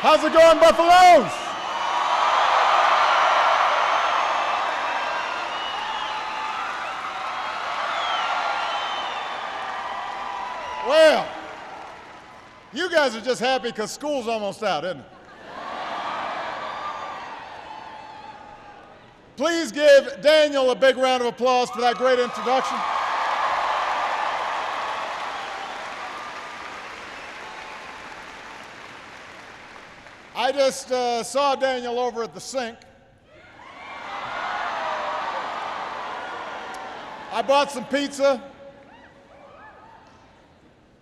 How's it going, Buffaloes? Well, you guys are just happy because school's almost out, isn't it? Please give Daniel a big round of applause for that great introduction. I just saw Daniel over at the sink. I bought some pizza,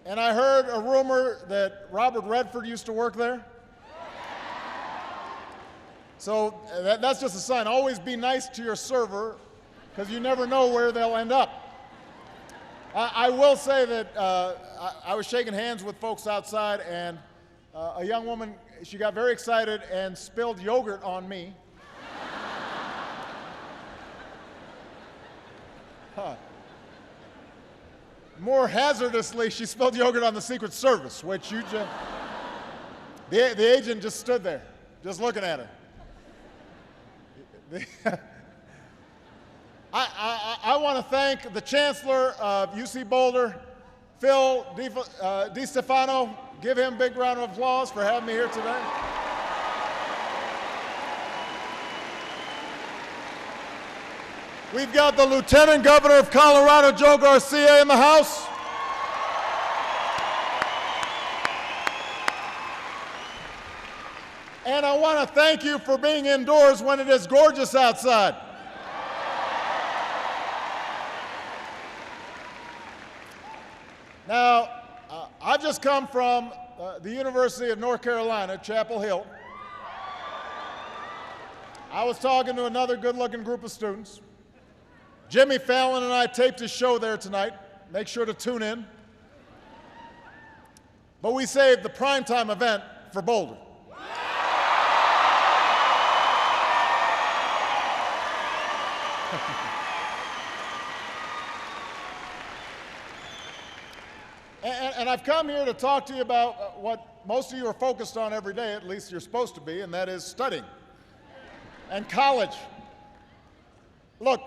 and I heard a rumor that Robert Redford used to work there. So that's just a sign. Always be nice to your server, because you never know where they'll end up. I will say that I was shaking hands with folks outside, and a young woman, she got very excited and spilled yogurt on me. Huh. More hazardously, she spilled yogurt on the Secret Service, which you just... The agent just stood there, just looking at her. I want to thank the Chancellor of UC Boulder, Phil DiStefano. Give him a big round of applause for having me here today. We've got the Lieutenant Governor of Colorado, Joe Garcia, in the house. And I want to thank you for being indoors when it is gorgeous outside. Now, I've just come from the University of North Carolina, Chapel Hill. I was talking to another good-looking group of students. Jimmy Fallon and I taped his show there tonight. Make sure to tune in. But we saved the primetime event for Boulder. And I've come here to talk to you about what most of you are focused on every day, at least you're supposed to be, and that is studying and college. Look,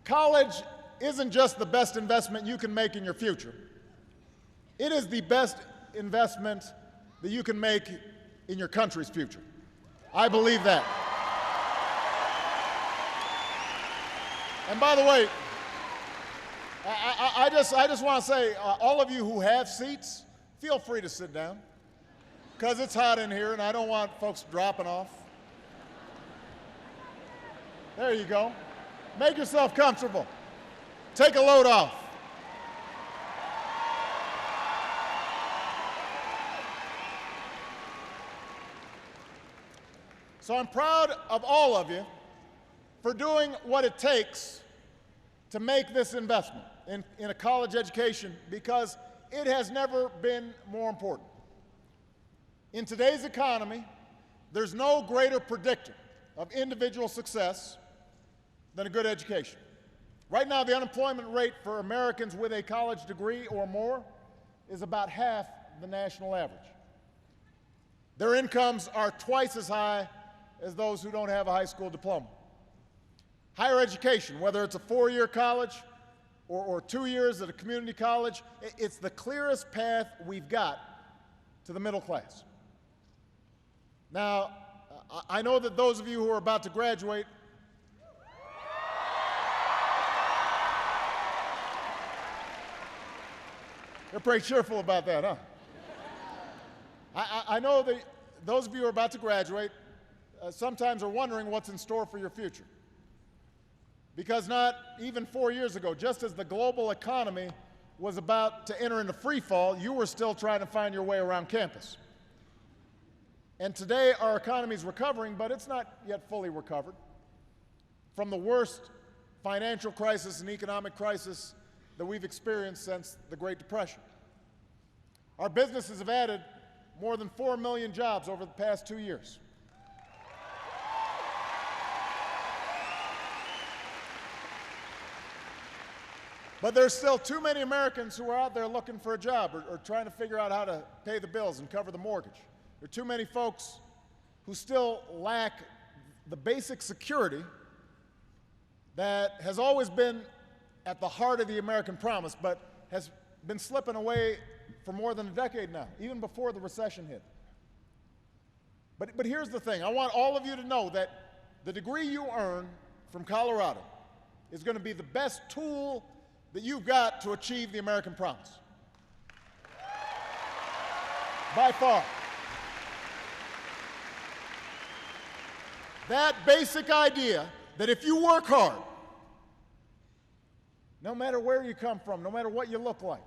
college isn't just the best investment you can make in your future. It is the best investment that you can make in your country's future. I believe that. And by the way, I just want to say, all of you who have seats, feel free to sit down, because it's hot in here and I don't want folks dropping off. There you go. Make yourself comfortable. Take a load off. So I'm proud of all of you for doing what it takes to make this investment in a college education, because it has never been more important. In today's economy, there's no greater predictor of individual success than a good education. Right now, the unemployment rate for Americans with a college degree or more is about half the national average. Their incomes are twice as high as those who don't have a high school diploma. Higher education, whether it's a four-year college or 2 years at a community college, it's the clearest path we've got to the middle class. Now, I know that those of you who are about to graduate they're pretty cheerful about that, huh? I know that those of you who are about to graduate sometimes are wondering what's in store for your future. Because not even 4 years ago, just as the global economy was about to enter into free fall, you were still trying to find your way around campus. And today our economy is recovering, but it's not yet fully recovered from the worst financial crisis and economic crisis that we've experienced since the Great Depression. Our businesses have added more than 4 million jobs over the past 2 years. But there's still too many Americans who are out there looking for a job or trying to figure out how to pay the bills and cover the mortgage. There are too many folks who still lack the basic security that has always been at the heart of the American promise, but has been slipping away for more than a decade now, even before the recession hit. But here's the thing. I want all of you to know that the degree you earn from Colorado is going to be the best tool that you've got to achieve the American promise. By far. That basic idea that if you work hard, no matter where you come from, no matter what you look like,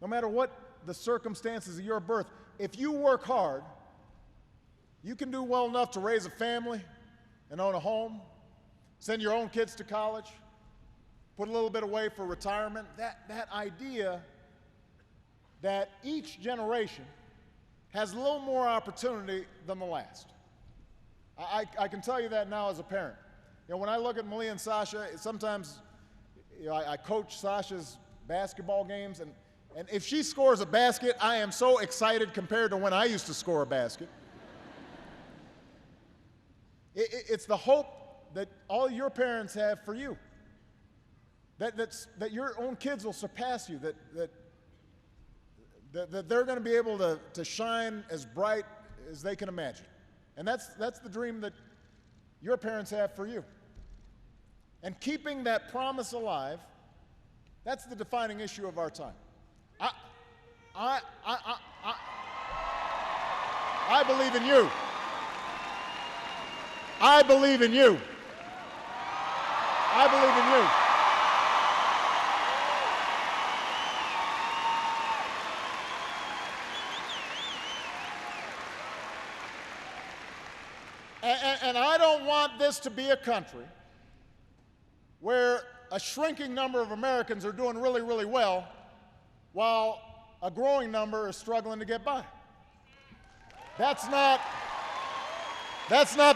no matter what the circumstances of your birth, if you work hard, you can do well enough to raise a family and own a home, send your own kids to college, put a little bit away for retirement. That idea that each generation has a little more opportunity than the last. I can tell you that now as a parent. You know, when I look at Malia and Sasha, sometimes I coach Sasha's basketball games, and if she scores a basket, I am so excited compared to when I used to score a basket. It's the hope that all your parents have for you, that your own kids will surpass you, that they're going to be able to shine as bright as they can imagine. And that's the dream that your parents have for you. And keeping that promise alive, that's the defining issue of our time. I believe in you. I believe in you. I believe in you. And I don't want this to be a country where a shrinking number of Americans are doing really, really well while a growing number is struggling to get by. That's not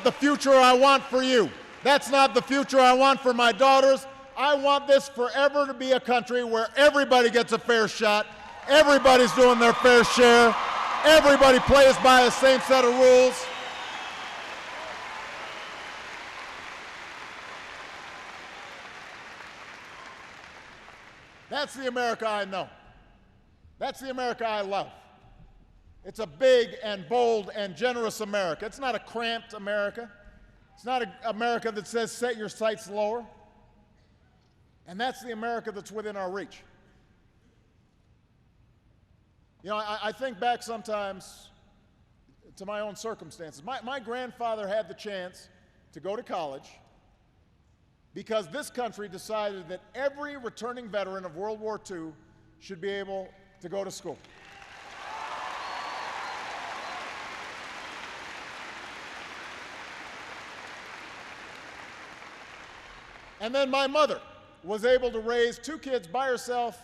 the future I want for you. That's not the future I want for my daughters. I want this forever to be a country where everybody gets a fair shot, everybody's doing their fair share, everybody plays by the same set of rules. That's the America I know. That's the America I love. It's a big and bold and generous America. It's not a cramped America. It's not an America that says set your sights lower. And that's the America that's within our reach. You know, I think back sometimes to my own circumstances. My grandfather had the chance to go to college because this country decided that every returning veteran of World War II should be able to go to school. And then my mother was able to raise 2 kids by herself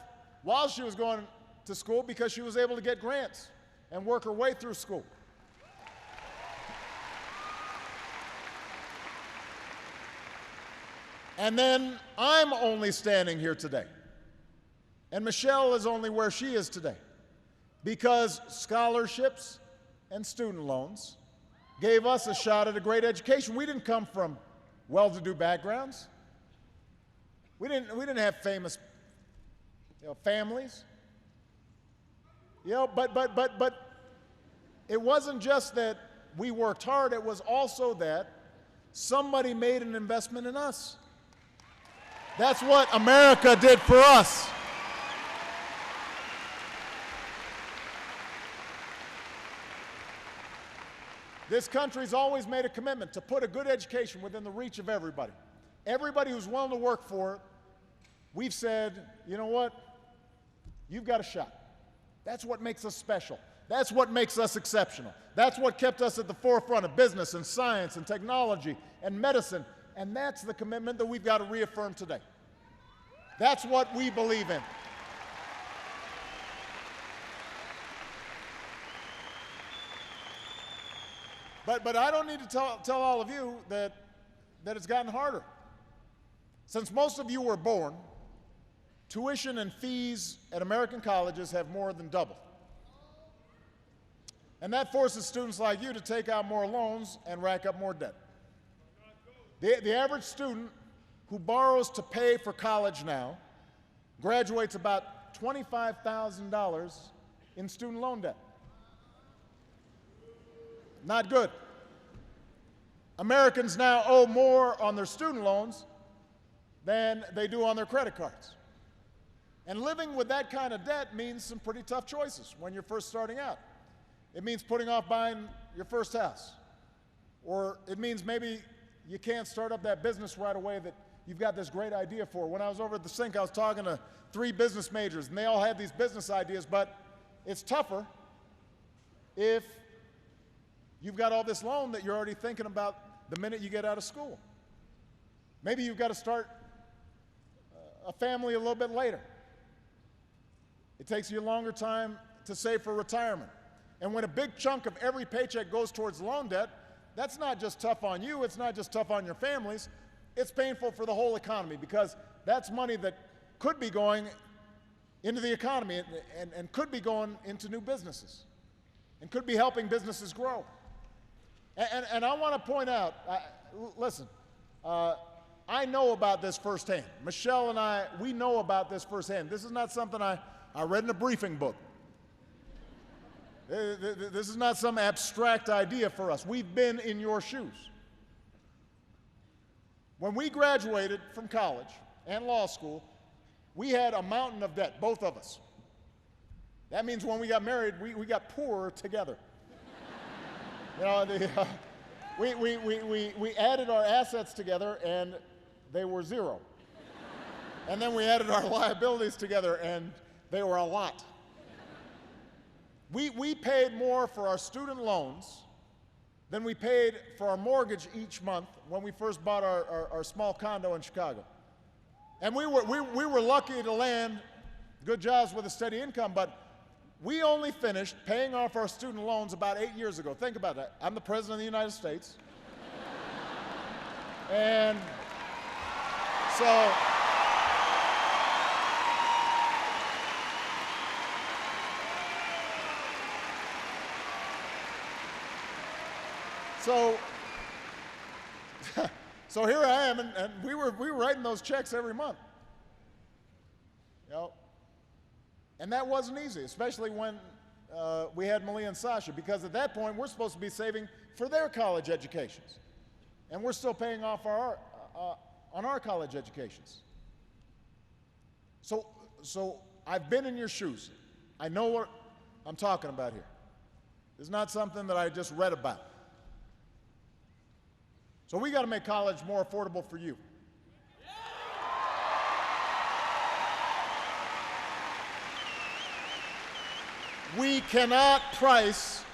while she was going to school because she was able to get grants and work her way through school. And then I'm only standing here today. And Michelle is only where she is today because scholarships and student loans gave us a shot at a great education. We didn't come from well-to-do backgrounds. We didn't have famous families. But it wasn't just that we worked hard, it was also that somebody made an investment in us. That's what America did for us. This country's always made a commitment to put a good education within the reach of everybody. Everybody who's willing to work for it, we've said, you know what? You've got a shot. That's what makes us special. That's what makes us exceptional. That's what kept us at the forefront of business and science and technology and medicine. And that's the commitment that we've got to reaffirm today. That's what we believe in. But I don't need to tell all of you that it's gotten harder. Since most of you were born, tuition and fees at American colleges have more than doubled. And that forces students like you to take out more loans and rack up more debt. The average student who borrows to pay for college now graduates about $25,000 in student loan debt. Not good. Americans now owe more on their student loans than they do on their credit cards. And living with that kind of debt means some pretty tough choices when you're first starting out. It means putting off buying your first house. Or it means maybe you can't start up that business right away that you've got this great idea for. When I was over at the Sink, I was talking to 3 business majors, and they all had these business ideas, but it's tougher if you've got all this loan that you're already thinking about the minute you get out of school. Maybe you've got to start a family a little bit later. It takes you a longer time to save for retirement. And when a big chunk of every paycheck goes towards loan debt, that's not just tough on you, it's not just tough on your families, it's painful for the whole economy, because that's money that could be going into the economy and could be going into new businesses and could be helping businesses grow. And I want to point out, listen, I know about this firsthand. Michelle and I, we know about this firsthand. This is not something I read in a briefing book. This is not some abstract idea for us. We've been in your shoes. When we graduated from college and law school, we had a mountain of debt, both of us. That means when we got married, we got poorer together. You know, we added our assets together, and they were zero. And then we added our liabilities together, and they were a lot. We paid more for our student loans than we paid for our mortgage each month when we first bought our small condo in Chicago. And we were lucky to land good jobs with a steady income, but we only finished paying off our student loans about 8 years ago. Think about that. I'm the President of the United States. And so, so here I am, and we were writing those checks every month. You know, and that wasn't easy, especially when we had Malia and Sasha, because at that point we're supposed to be saving for their college educations, and we're still paying off on our college educations. So I've been in your shoes. I know what I'm talking about here. It's not something that I just read about. So we got to make college more affordable for you. We cannot price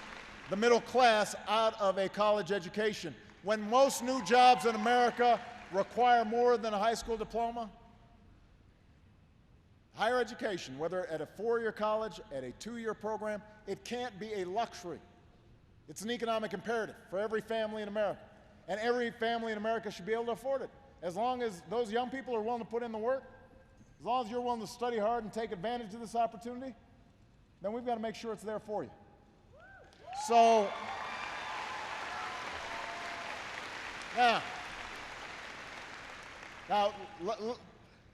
the middle class out of a college education. When most new jobs in America require more than a high school diploma, higher education, whether at a 4-year college, at a 2-year program, it can't be a luxury. It's an economic imperative for every family in America. And every family in America should be able to afford it. As long as those young people are willing to put in the work, as long as you're willing to study hard and take advantage of this opportunity, then we've got to make sure it's there for you. So, now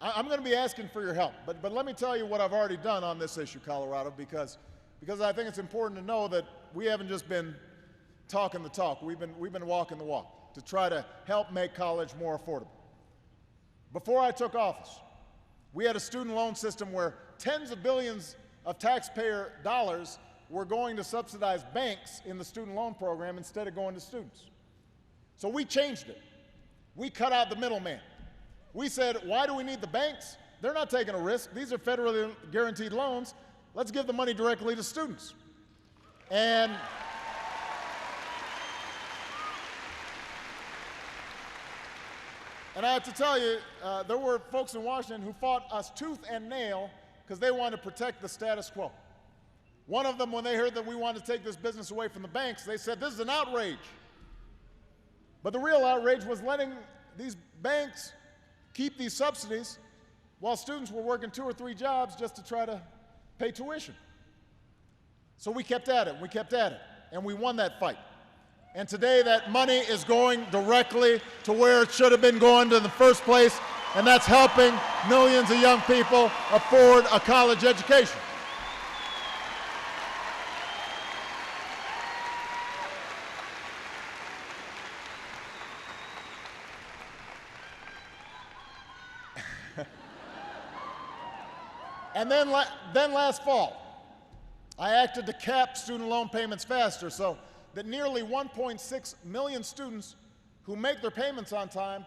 I'm going to be asking for your help, but let me tell you what I've already done on this issue, Colorado, because I think it's important to know that we haven't just been talking the talk. We've been walking the walk to try to help make college more affordable. Before I took office, we had a student loan system where tens of billions of taxpayer dollars were going to subsidize banks in the student loan program instead of going to students. So we changed it. We cut out the middleman. We said, why do we need the banks? They're not taking a risk. These are federally guaranteed loans. Let's give the money directly to students. And I have to tell you, there were folks in Washington who fought us tooth and nail because they wanted to protect the status quo. One of them, when they heard that we wanted to take this business away from the banks, they said, this is an outrage. But the real outrage was letting these banks keep these subsidies while students were working 2 or 3 jobs just to try to pay tuition. So we kept at it, we kept at it. and we won that fight. And today that money is going directly to where it should have been going to in the first place, and that's helping millions of young people afford a college education. And then last fall, I acted to cap student loan payments faster so that nearly 1.6 million students who make their payments on time,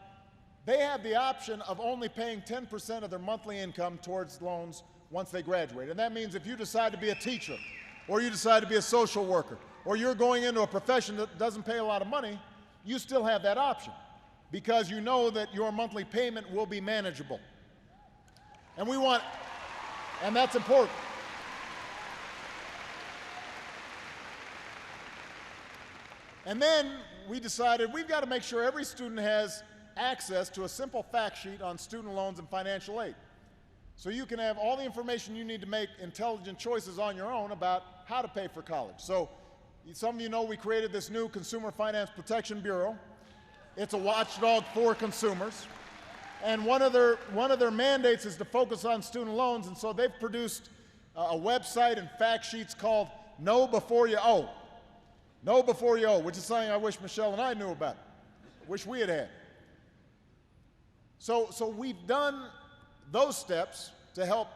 they have the option of only paying 10% of their monthly income towards loans once they graduate. And that means if you decide to be a teacher, or you decide to be a social worker, or you're going into a profession that doesn't pay a lot of money, you still have that option because you know that your monthly payment will be manageable. And that's important. And then we decided we've got to make sure every student has access to a simple fact sheet on student loans and financial aid. So you can have all the information you need to make intelligent choices on your own about how to pay for college. So some of you know we created this new Consumer Finance Protection Bureau. It's a watchdog for consumers. And one of their mandates is to focus on student loans, and so they've produced a website and fact sheets called Know Before You Owe. Know Before You Owe, which is something I wish Michelle and I knew about. Wish we had had. So we've done those steps to help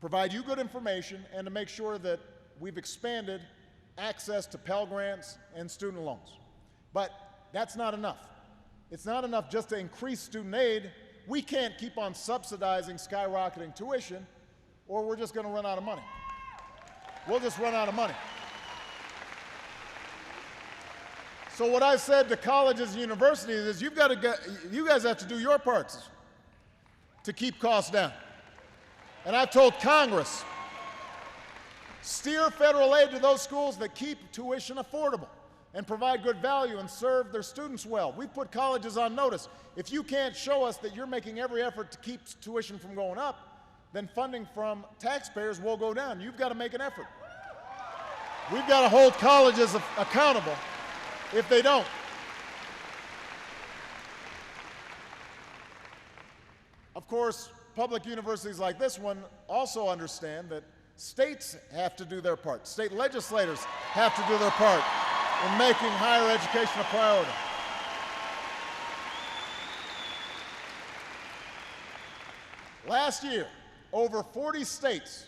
provide you good information and to make sure that we've expanded access to Pell Grants and student loans. But that's not enough. It's not enough just to increase student aid. We can't keep on subsidizing skyrocketing tuition, or we're just going to run out of money. We'll just run out of money. So what I said to colleges and universities is you guys have to do your parts to keep costs down. And I've told Congress, steer federal aid to those schools that keep tuition affordable and provide good value and serve their students well. We put colleges on notice. If you can't show us that you're making every effort to keep tuition from going up, then funding from taxpayers will go down. You've got to make an effort. We've got to hold colleges accountable if they don't. Of course, public universities like this one also understand that states have to do their part. State legislators have to do their part in making higher education a priority. Last year, over 40 states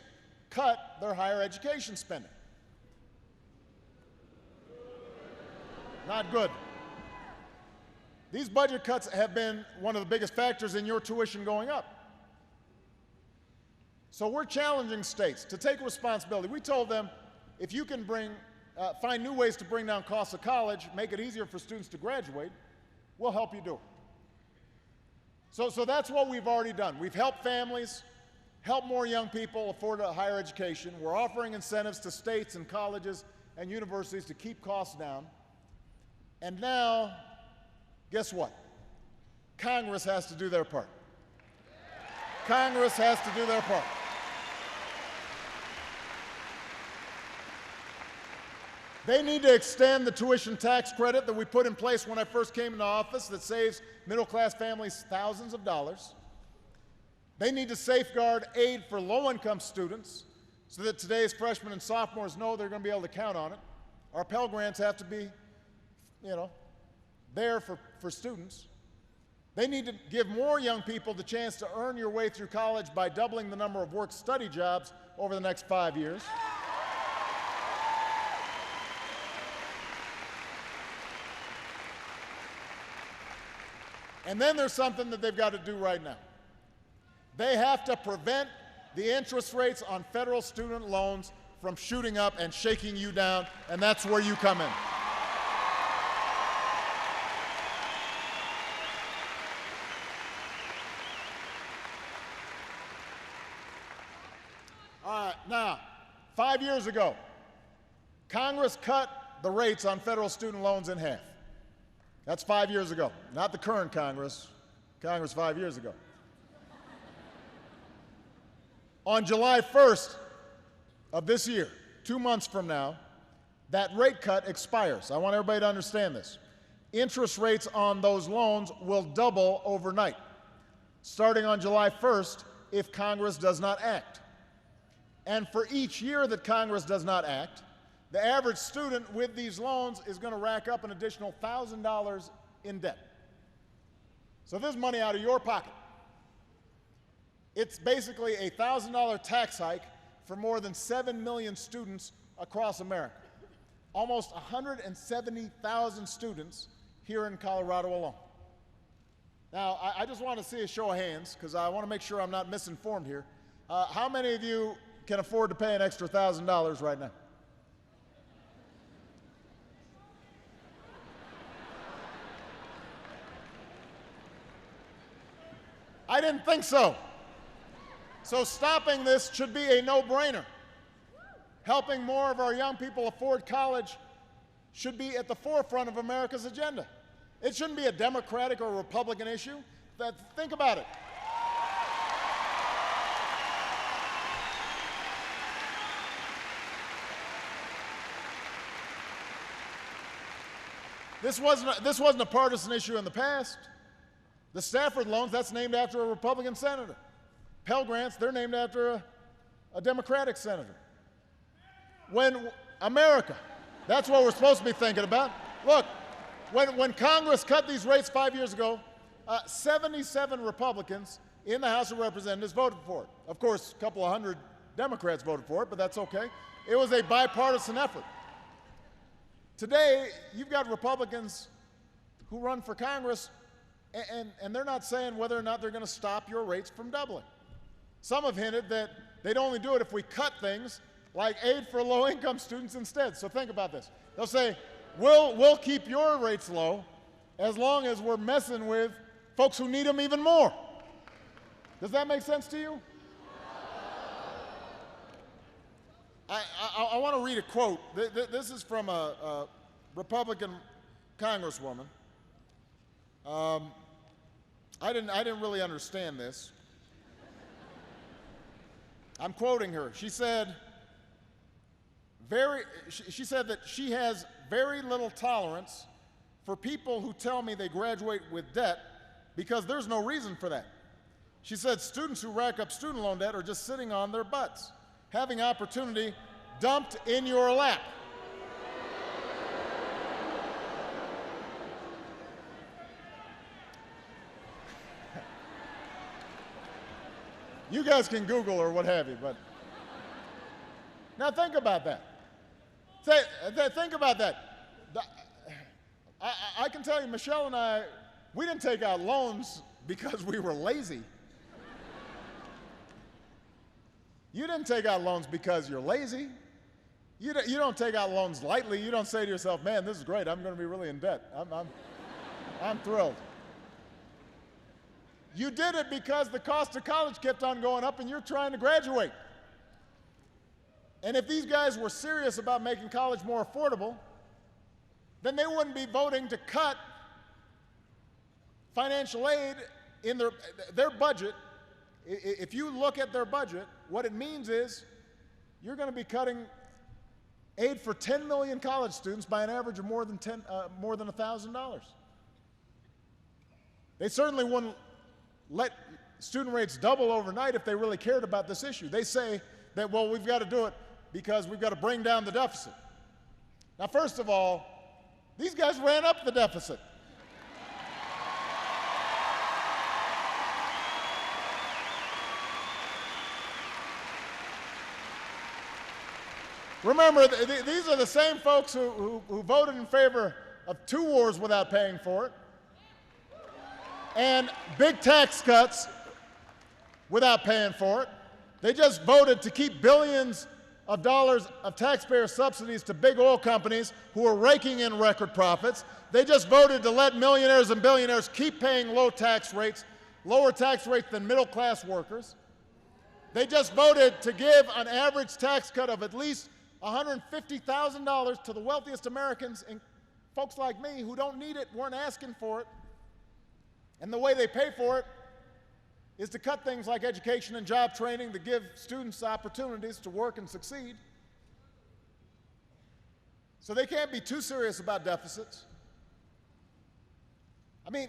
cut their higher education spending. Not good. These budget cuts have been one of the biggest factors in your tuition going up. So we're challenging states to take responsibility. We told them, if you can find new ways to bring down costs of college, make it easier for students to graduate, we'll help you do it. So that's what we've already done. We've helped families, helped more young people afford a higher education. We're offering incentives to states and colleges and universities to keep costs down. And now, guess what? Congress has to do their part. Congress has to do their part. They need to extend the tuition tax credit that we put in place when I first came into office that saves middle-class families thousands of dollars. They need to safeguard aid for low-income students so that today's freshmen and sophomores know they're going to be able to count on it. Our Pell Grants have to be, there for students. They need to give more young people the chance to earn your way through college by doubling the number of work-study jobs over the next 5 years. And then there's something that they've got to do right now. They have to prevent the interest rates on federal student loans from shooting up and shaking you down, and that's where you come in. All right, now, 5 years ago, Congress cut the rates on federal student loans in half. That's 5 years ago, not the current Congress, Congress 5 years ago. On July 1st of this year, 2 months from now, that rate cut expires. I want everybody to understand this. Interest rates on those loans will double overnight, starting on July 1st if Congress does not act. And for each year that Congress does not act, the average student with these loans is going to rack up an additional $1,000 in debt. So this is money out of your pocket. It's basically a $1,000 tax hike for more than 7 million students across America. Almost 170,000 students here in Colorado alone. Now, I just want to see a show of hands, because I want to make sure I'm not misinformed here. How many of you can afford to pay an extra $1,000 right now? I didn't think so. So stopping this should be a no-brainer. Helping more of our young people afford college should be at the forefront of America's agenda. It shouldn't be a Democratic or Republican issue. Think about it. This wasn't a partisan issue in the past. The Stafford loans, that's named after a Republican senator. Pell Grants, they're named after a Democratic senator. When America, that's what we're supposed to be thinking about. Look, when Congress cut these rates 5 years ago, 77 Republicans in the House of Representatives voted for it. Of course, a couple of hundred Democrats voted for it, but that's okay. It was a bipartisan effort. Today, you've got Republicans who run for Congress, and they're not saying whether or not they're going to stop your rates from doubling. Some have hinted that they'd only do it if we cut things like aid for low-income students instead. So think about this. They'll say, we'll keep your rates low as long as we're messing with folks who need them even more. Does that make sense to you? I want to read a quote. This is from a Republican congresswoman. I didn't really understand this. I'm quoting her. She said that she has very little tolerance for people who tell me they graduate with debt because there's no reason for that. She said students who rack up student loan debt are just sitting on their butts, having opportunity dumped in your lap. You guys can Google or what have you, but now think about that. Think about that. I can tell you, Michelle and I, we didn't take out loans because we were lazy. You didn't take out loans because you're lazy. You don't take out loans lightly. You don't say to yourself, man, this is great. I'm going to be really in debt. I'm thrilled. You did it because the cost of college kept on going up and you're trying to graduate. And if these guys were serious about making college more affordable, then they wouldn't be voting to cut financial aid in their budget. If you look at their budget, what it means is you're going to be cutting aid for 10 million college students by an average of more than $1,000. They certainly wouldn't let student rates double overnight if they really cared about this issue. They say that, well, we've got to do it because we've got to bring down the deficit. Now, first of all, these guys ran up the deficit. Remember, these are the same folks who voted in favor of 2 wars without paying for it, and big tax cuts without paying for it. They just voted to keep billions of dollars of taxpayer subsidies to big oil companies who are raking in record profits. They just voted to let millionaires and billionaires keep paying lower tax rates than middle-class workers. They just voted to give an average tax cut of at least $150,000 to the wealthiest Americans, and folks like me who don't need it, weren't asking for it. And the way they pay for it is to cut things like education and job training to give students opportunities to work and succeed. So they can't be too serious about deficits. I mean,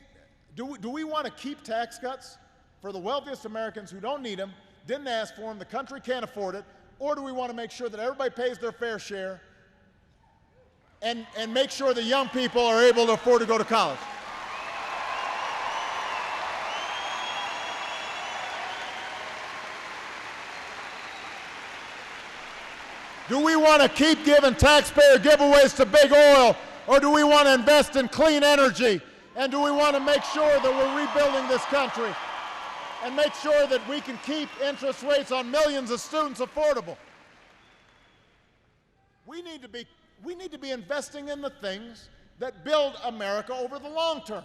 do we want to keep tax cuts for the wealthiest Americans who don't need them, didn't ask for them, the country can't afford it, or do we want to make sure that everybody pays their fair share and make sure that young people are able to afford to go to college? Do we want to keep giving taxpayer giveaways to big oil, or do we want to invest in clean energy? And do we want to make sure that we're rebuilding this country and make sure that we can keep interest rates on millions of students affordable? We need to be investing in the things that build America over the long term.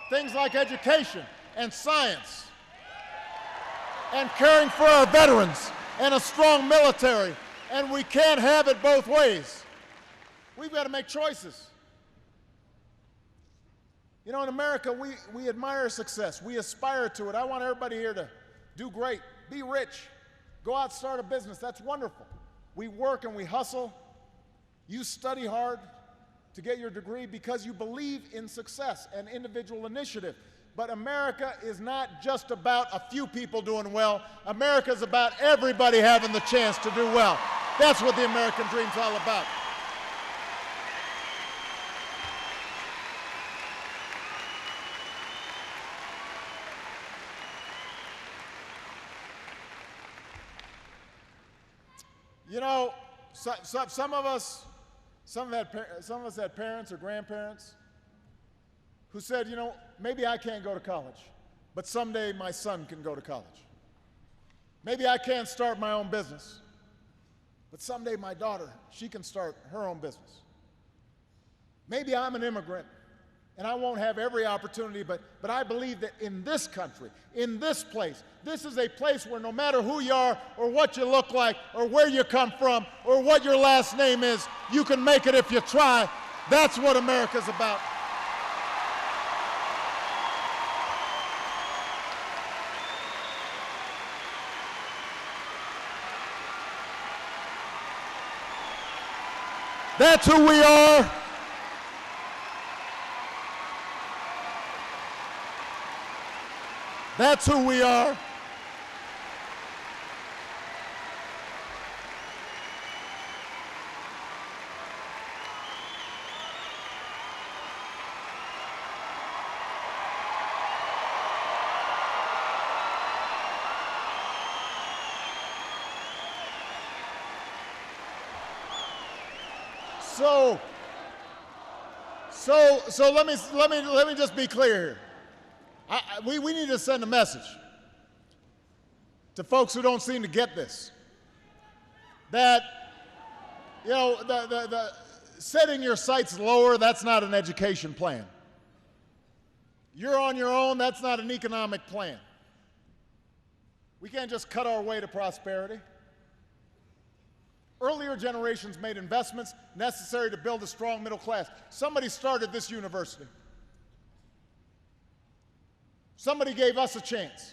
Things like education and science and caring for our veterans and a strong military. And we can't have it both ways. We've got to make choices. You know, in America, we admire success. We aspire to it. I want everybody here to do great, be rich, go out, start a business. That's wonderful. We work and we hustle. You study hard to get your degree because you believe in success and individual initiative. But America is not just about a few people doing well. America is about everybody having the chance to do well. That's what the American dream's all about. You know, some of us had parents or grandparents who said, you know, maybe I can't go to college, but someday my son can go to college. Maybe I can't start my own business, but someday my daughter, she can start her own business. Maybe I'm an immigrant and I won't have every opportunity, but I believe that in this country, in this place, this is a place where no matter who you are or what you look like or where you come from or what your last name is, you can make it if you try. That's what America's about. That's who we are. That's who we are. So let me just be clear here. We need to send a message to folks who don't seem to get this. That, you know, the setting your sights lower, that's not an education plan. You're on your own, that's not an economic plan. We can't just cut our way to prosperity. Earlier generations made investments necessary to build a strong middle class. Somebody started this university. Somebody gave us a chance.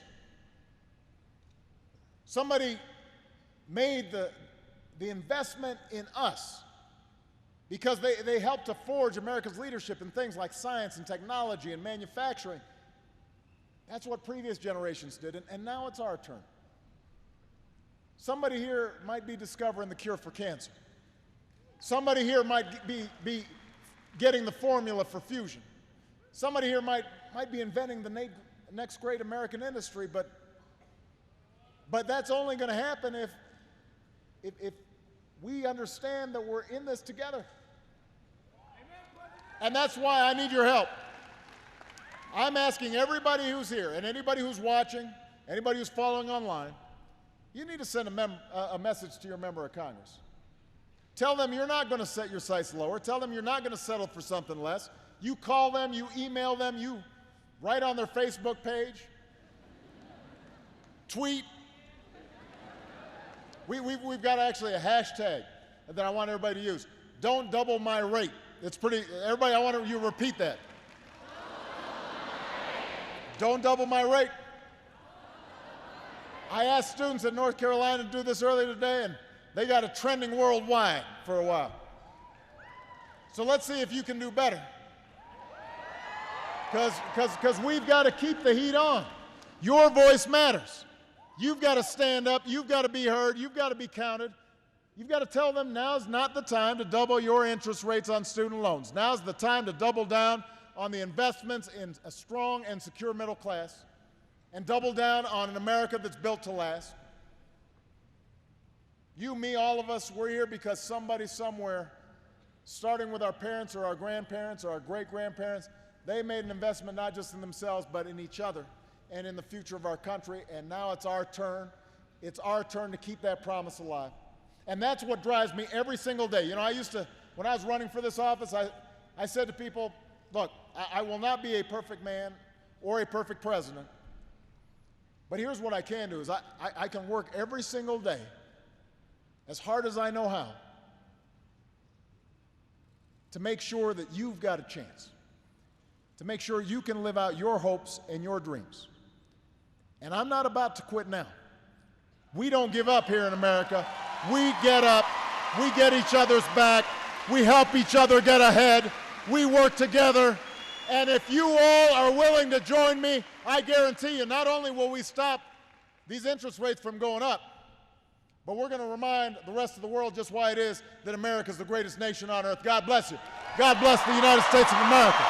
Somebody made the investment in us because they helped to forge America's leadership in things like science and technology and manufacturing. That's what previous generations did, and now it's our turn. Somebody here might be discovering the cure for cancer. Somebody here might be getting the formula for fusion. Somebody here might be inventing the next great American industry, but that's only going to happen if we understand that we're in this together. And that's why I need your help. I'm asking everybody who's here and anybody who's watching, anybody who's following online, you need to send a message to your member of Congress. Tell them you're not going to set your sights lower. Tell them you're not going to settle for something less. You call them, you email them, you write on their Facebook page, tweet. We've got actually a hashtag that I want everybody to use. Don't double my rate. It's pretty, everybody, I want you to repeat that. Don't double my rate. I asked students at North Carolina to do this earlier today, and they got it trending worldwide for a while. So let's see if you can do better. Because we've got to keep the heat on. Your voice matters. You've got to stand up. You've got to be heard. You've got to be counted. You've got to tell them now's not the time to double your interest rates on student loans. Now's the time to double down on the investments in a strong and secure middle class and double down on an America that's built to last. You, me, all of us, we're here because somebody somewhere, starting with our parents or our grandparents or our great-grandparents, they made an investment not just in themselves but in each other and in the future of our country, and now it's our turn. It's our turn to keep that promise alive. And that's what drives me every single day. You know, when I was running for this office, I said to people, look, I will not be a perfect man or a perfect president, but here's what I can do is I can work every single day as hard as I know how to make sure that you've got a chance, to make sure you can live out your hopes and your dreams. And I'm not about to quit now. We don't give up here in America. We get up, we get each other's back, we help each other get ahead, we work together, and if you all are willing to join me, I guarantee you not only will we stop these interest rates from going up, but we're going to remind the rest of the world just why it is that America is the greatest nation on earth. God bless you. God bless the United States of America.